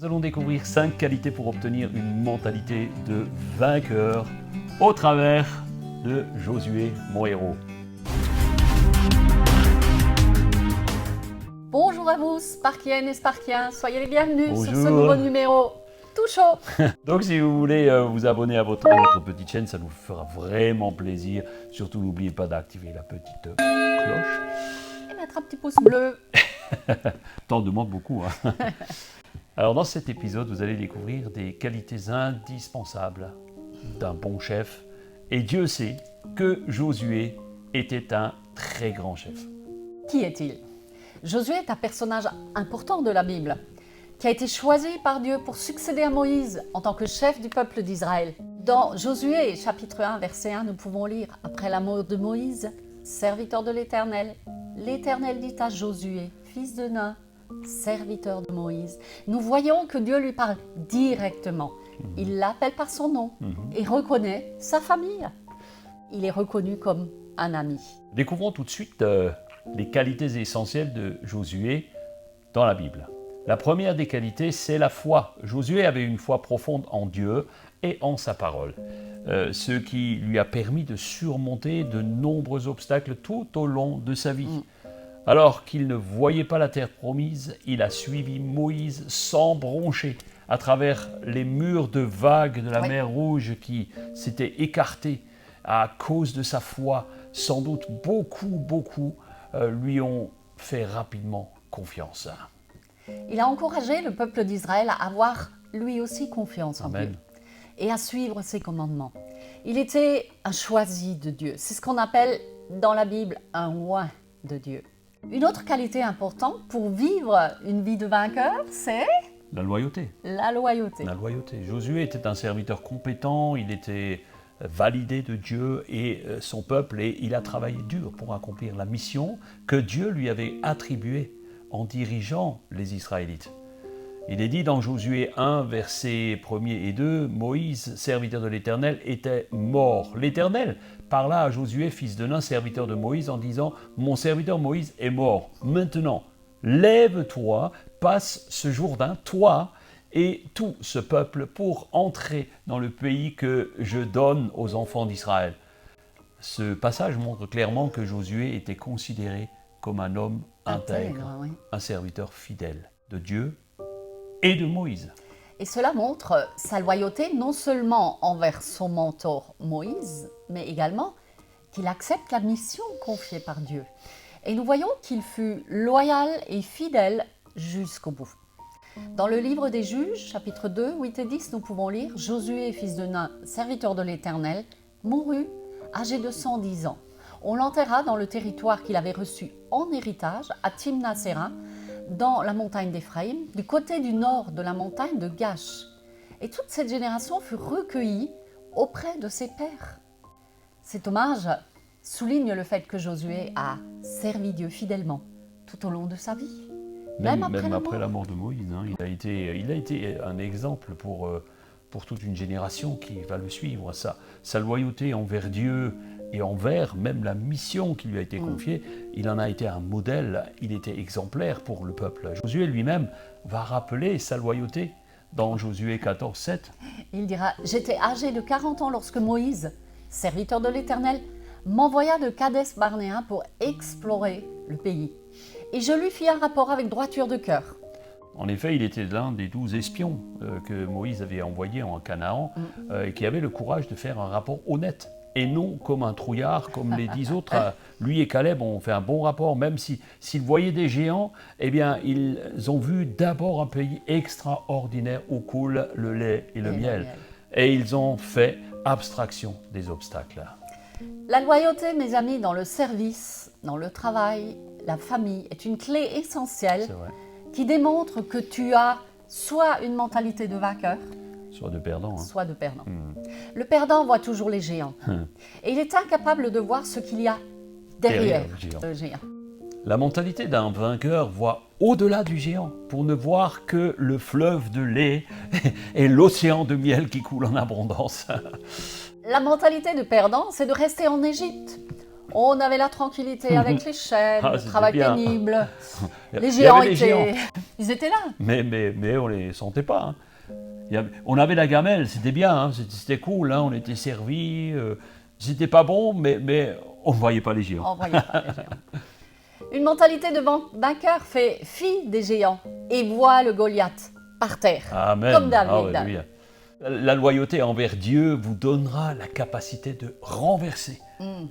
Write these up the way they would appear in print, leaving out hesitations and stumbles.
Nous allons découvrir 5 qualités pour obtenir une mentalité de vainqueur au travers de Josué, mon héros. Bonjour à vous, Sparkiennes et Sparkiens, soyez les bienvenus Bonjour. sur ce nouveau numéro tout chaud. Donc si vous voulez vous abonner à notre petite chaîne, ça nous fera vraiment plaisir. Surtout n'oubliez pas d'activer la petite cloche. Et mettre un petit pouce bleu. T'en demandes beaucoup. Hein. Alors dans cet épisode, vous allez découvrir des qualités indispensables d'un bon chef. Et Dieu sait que Josué était un très grand chef. Qui est-il? Josué est un personnage important de la Bible, qui a été choisi par Dieu pour succéder à Moïse en tant que chef du peuple d'Israël. Dans Josué, chapitre 1, verset 1, nous pouvons lire « Après la mort de Moïse, serviteur de l'Éternel, l'Éternel dit à Josué, fils de Nun, serviteur de Moïse. » Nous voyons que Dieu lui parle directement. Il l'appelle par son nom et reconnaît sa famille. Il est reconnu comme un ami. Découvrons tout de suite les qualités essentielles de Josué dans la Bible. La première des qualités, c'est la foi. Josué avait une foi profonde en Dieu et en sa parole, ce qui lui a permis de surmonter de nombreux obstacles tout au long de sa vie. Alors qu'il ne voyait pas la terre promise, il a suivi Moïse sans broncher à travers les murs de vagues de la mer Rouge qui s'étaient écartés à cause de sa foi. Sans doute beaucoup lui ont fait rapidement confiance. Il a encouragé le peuple d'Israël à avoir lui aussi confiance en Amen. Dieu et à suivre ses commandements. Il était un choisi de Dieu. C'est ce qu'on appelle dans la Bible un oint de Dieu. Une autre qualité importante pour vivre une vie de vainqueur, c'est La loyauté. la loyauté. La loyauté. Josué était un serviteur compétent, il était validé de Dieu et son peuple, et il a travaillé dur pour accomplir la mission que Dieu lui avait attribuée en dirigeant les Israélites. Il est dit dans Josué 1, versets 1er et 2, Moïse, serviteur de l'Éternel, était mort. L'Éternel parla à Josué, fils de Nun, serviteur de Moïse, en disant « Mon serviteur Moïse est mort. Maintenant, lève-toi, passe ce Jourdain, toi et tout ce peuple, pour entrer dans le pays que je donne aux enfants d'Israël. » Ce passage montre clairement que Josué était considéré comme un homme intègre, oui. un serviteur fidèle de Dieu et de Moïse. Et cela montre sa loyauté non seulement envers son mentor Moïse, mais également qu'il accepte la mission confiée par Dieu. Et nous voyons qu'il fut loyal et fidèle jusqu'au bout. Dans le livre des Juges, chapitre 2, 8 et 10, nous pouvons lire « Josué, fils de Nun, serviteur de l'Éternel, mourut âgé de 110 ans. On l'enterra dans le territoire qu'il avait reçu en héritage, à Timnath-Séra, dans la montagne d'Éphraïm, du côté du nord de la montagne de Gash. Et toute cette génération fut recueillie auprès de ses pères. » Cet hommage souligne le fait que Josué a servi Dieu fidèlement tout au long de sa vie. Même après la mort de Moïse, hein, il a été un exemple pour toute une génération qui va le suivre. Sa loyauté envers Dieu et envers même la mission qui lui a été confiée, il en a été un modèle, il était exemplaire pour le peuple. Josué lui-même va rappeler sa loyauté dans Josué 14, 7. Il dira « J'étais âgé de 40 ans lorsque Moïse, serviteur de l'Éternel, m'envoya de Kadès-Barnéa pour explorer le pays. Et je lui fis un rapport avec droiture de cœur. » En effet, il était l'un des 12 espions que Moïse avait envoyés en Canaan et qui avait le courage de faire un rapport honnête et non comme un trouillard, comme les 10 autres. Lui et Caleb ont fait un bon rapport, même s'ils voyaient des géants, eh bien, ils ont vu d'abord un pays extraordinaire où coule le lait et le miel. Et ils ont fait abstraction des obstacles. La loyauté, mes amis, dans le service, dans le travail, la famille, est une clé essentielle qui démontre que tu as soit une mentalité de vainqueur, soit de perdant. Soit de perdant. Le perdant voit toujours les géants. Et il est incapable de voir ce qu'il y a derrière le géant. La mentalité d'un vainqueur voit au-delà du géant pour ne voir que le fleuve de lait et l'océan de miel qui coule en abondance. La mentalité de perdant, c'est de rester en Égypte, On avait la tranquillité avec les chênes, le C'était travail bien. pénible. Il Les y géants avait les géants. ils étaient là. Mais on les sentait pas. Hein. On avait la gamelle, c'était bien, hein, c'était cool, hein, on était servis. C'était pas bon, mais on ne voyait pas les géants. On voyait pas les géants. Une mentalité de vainqueur fait fi des géants et voit le Goliath par terre, Amen. comme David. Alléluia. La loyauté envers Dieu vous donnera la capacité de renverser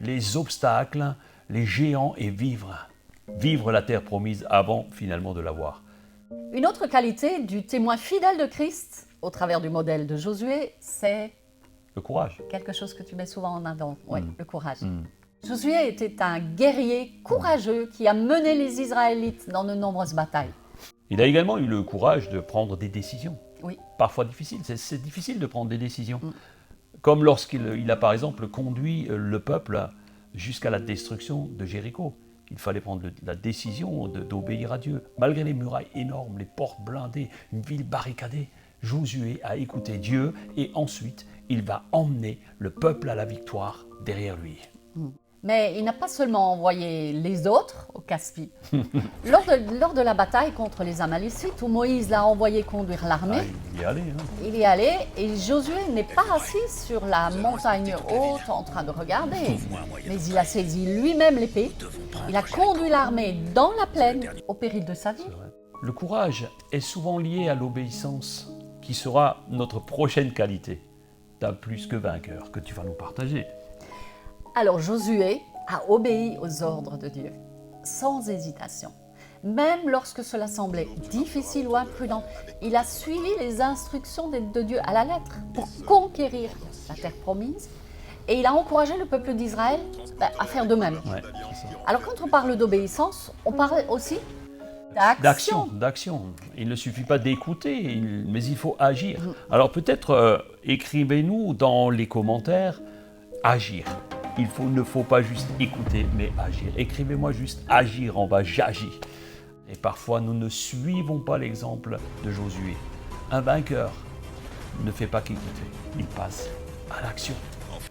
les obstacles, les géants et vivre la terre promise avant finalement de l'avoir. Une autre qualité du témoin fidèle de Christ, au travers du modèle de Josué, c'est Le courage. quelque chose que tu mets souvent en avant, oui, le courage. Josué était un guerrier courageux qui a mené les Israélites dans de nombreuses batailles. Il a également eu le courage de prendre des décisions. Oui. Parfois difficiles. C'est difficile de prendre des décisions. Comme lorsqu'il a par exemple conduit le peuple jusqu'à la destruction de Jéricho. Il fallait prendre la décision d'obéir à Dieu. Malgré les murailles énormes, les portes blindées, une ville barricadée, Josué a écouté Dieu et ensuite il va emmener le peuple à la victoire derrière lui. Mais il n'a pas seulement envoyé les autres au casse-pied. lors de la bataille contre les Amalécites, où Moïse l'a envoyé conduire l'armée, Il y allait. Hein. il y allait et Josué n'est pas assis sur la montagne haute en train de regarder. Mais il a saisi lui-même l'épée, il a conduit l'armée dans la plaine au péril de sa vie. Le courage est souvent lié à l'obéissance, qui sera notre prochaine qualité, d'un plus que vainqueur, que tu vas nous partager. Alors Josué a obéi aux ordres de Dieu, sans hésitation. Même lorsque cela semblait difficile ou imprudent, il a suivi les instructions de Dieu à la lettre pour conquérir la terre promise. Et il a encouragé le peuple d'Israël à faire de même. Ouais, c'est ça. Alors quand on parle d'obéissance, on parle aussi D'action. Il ne suffit pas d'écouter, mais il faut agir. Alors peut-être écrivez-nous dans les commentaires, agir. Ne faut pas juste écouter, mais agir. Écrivez-moi juste agir en bas, j'agis. Et parfois, nous ne suivons pas l'exemple de Josué. Un vainqueur ne fait pas qu'écouter, il passe à l'action.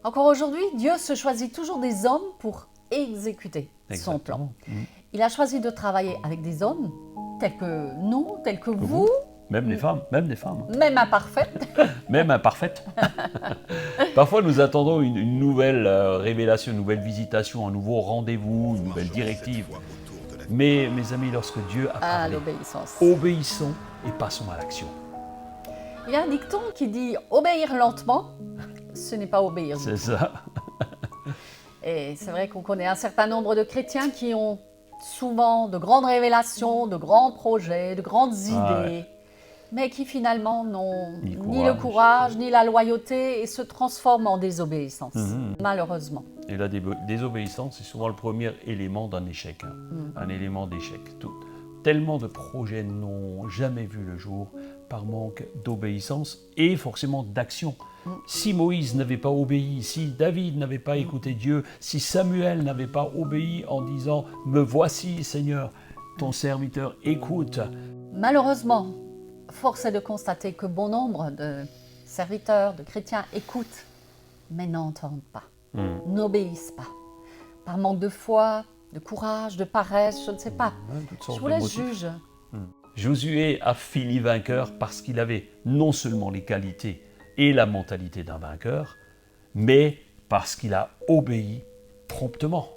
Encore aujourd'hui, Dieu se choisit toujours des hommes pour exécuter son plan. Il a choisi de travailler avec des hommes tels que nous, tels que vous. Même les femmes. Même imparfaites. Même imparfaites. Parfois, nous attendons une nouvelle révélation, une nouvelle visitation, un nouveau rendez-vous, une nouvelle directive. Mais, mes amis, lorsque Dieu a parlé, l'obéissance. obéissons et passons à l'action. Il y a un dicton qui dit « obéir lentement, ce n'est pas obéir ». C'est ça. Et c'est vrai qu'on connaît un certain nombre de chrétiens qui ont souvent de grandes révélations, de grands projets, de grandes idées, mais qui finalement n'ont ni le courage, ni la loyauté et se transforment en désobéissance, malheureusement. Et la désobéissance, c'est souvent le premier élément d'un échec, un élément d'échec. Tellement de projets n'ont jamais vu le jour par manque d'obéissance et forcément d'action. Si Moïse n'avait pas obéi, si David n'avait pas écouté Dieu, si Samuel n'avait pas obéi en disant « Me voici, Seigneur, ton serviteur, écoute ». Malheureusement, force est de constater que bon nombre de serviteurs, de chrétiens écoutent, mais n'entendent pas, n'obéissent pas. Par manque de foi, de courage, de paresse, je ne sais pas. Je vous laisse juge. Josué a fini vainqueur parce qu'il avait non seulement les qualités et la mentalité d'un vainqueur, mais parce qu'il a obéi promptement.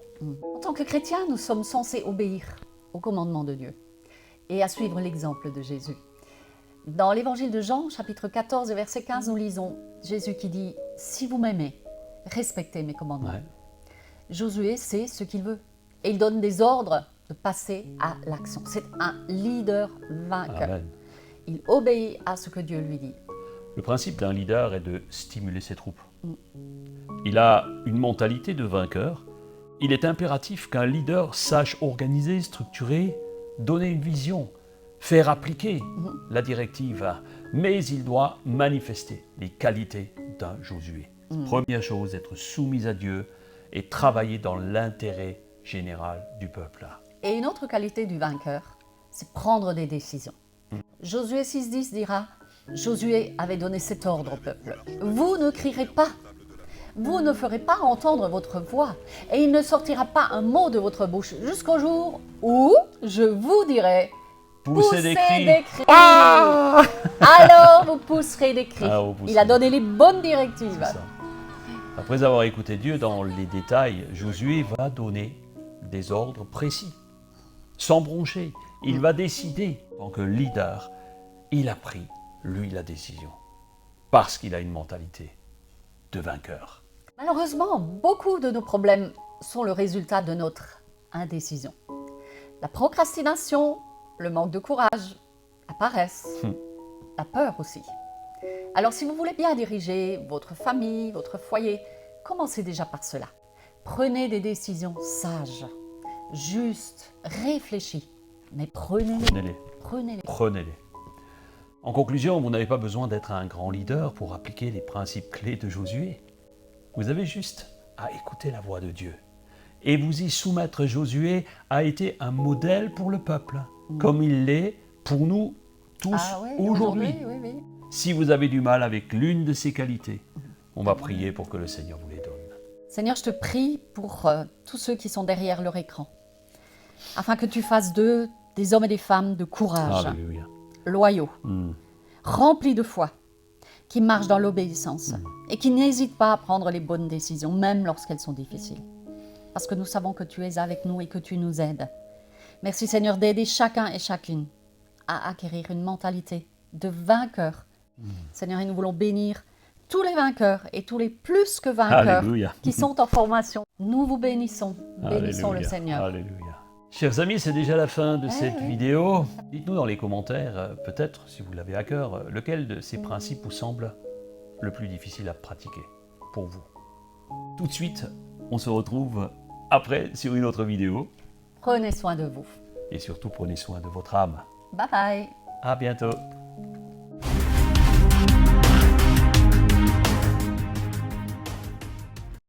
En tant que chrétiens, nous sommes censés obéir au commandement de Dieu et à suivre l'exemple de Jésus. Dans l'évangile de Jean, chapitre 14, verset 15, nous lisons Jésus qui dit « Si vous m'aimez, respectez mes commandements. Ouais. » Josué sait ce qu'il veut et il donne des ordres de passer à l'action. C'est un leader vainqueur. Amen. Il obéit à ce que Dieu lui dit. Le principe d'un leader est de stimuler ses troupes. Il a une mentalité de vainqueur. Il est impératif qu'un leader sache organiser, structurer, donner une vision, faire appliquer la directive, mais il doit manifester les qualités d'un Josué. Première chose, être soumis à Dieu et travailler dans l'intérêt général du peuple. Et une autre qualité du vainqueur, c'est prendre des décisions. Josué 6,10 dira « Josué avait donné cet ordre au peuple. Vous ne crierez pas, vous ne ferez pas entendre votre voix, et il ne sortira pas un mot de votre bouche jusqu'au jour où je vous dirai Poussez des cris. Alors vous pousserez des cris. Ah, vous pousserez Il a des donné les bonnes directives. C'est ça. Après avoir écouté Dieu dans les détails, Josué va donner des ordres précis. Sans broncher, il va décider. En tant que leader, il a pris, lui, la décision. Parce qu'il a une mentalité de vainqueur. Malheureusement, beaucoup de nos problèmes sont le résultat de notre indécision. La procrastination, le manque de courage, la paresse, la peur aussi. Alors si vous voulez bien diriger votre famille, votre foyer, commencez déjà par cela. Prenez des décisions sages, justes, réfléchies, mais prenez-les. Prenez-les. Prenez-les. Prenez-les. En conclusion, vous n'avez pas besoin d'être un grand leader pour appliquer les principes clés de Josué. Vous avez juste à écouter la voix de Dieu. Et vous y soumettre. Josué a été un modèle pour le peuple, comme il l'est pour nous tous aujourd'hui. Oui. Si vous avez du mal avec l'une de ces qualités, on va prier pour que le Seigneur vous les donne. Seigneur, je te prie pour tous ceux qui sont derrière leur écran, afin que tu fasses d'eux des hommes et des femmes de courage, Alléluia. loyaux, remplis de foi, qui marchent dans l'obéissance et qui n'hésitent pas à prendre les bonnes décisions, même lorsqu'elles sont difficiles. Parce que nous savons que tu es avec nous et que tu nous aides. Merci Seigneur d'aider chacun et chacune à acquérir une mentalité de vainqueur. Seigneur, et nous voulons bénir tous les vainqueurs et tous les plus que vainqueurs Alléluia. qui sont en formation. Nous vous bénissons. Bénissons le Alléluia. Seigneur. Alléluia. Chers amis, c'est déjà la fin de cette vidéo. Dites-nous dans les commentaires, peut-être, si vous l'avez à cœur, lequel de ces principes vous semble le plus difficile à pratiquer pour vous. Tout de suite, on se retrouve après sur une autre vidéo. Prenez soin de vous. Et surtout, prenez soin de votre âme. Bye bye. À bientôt.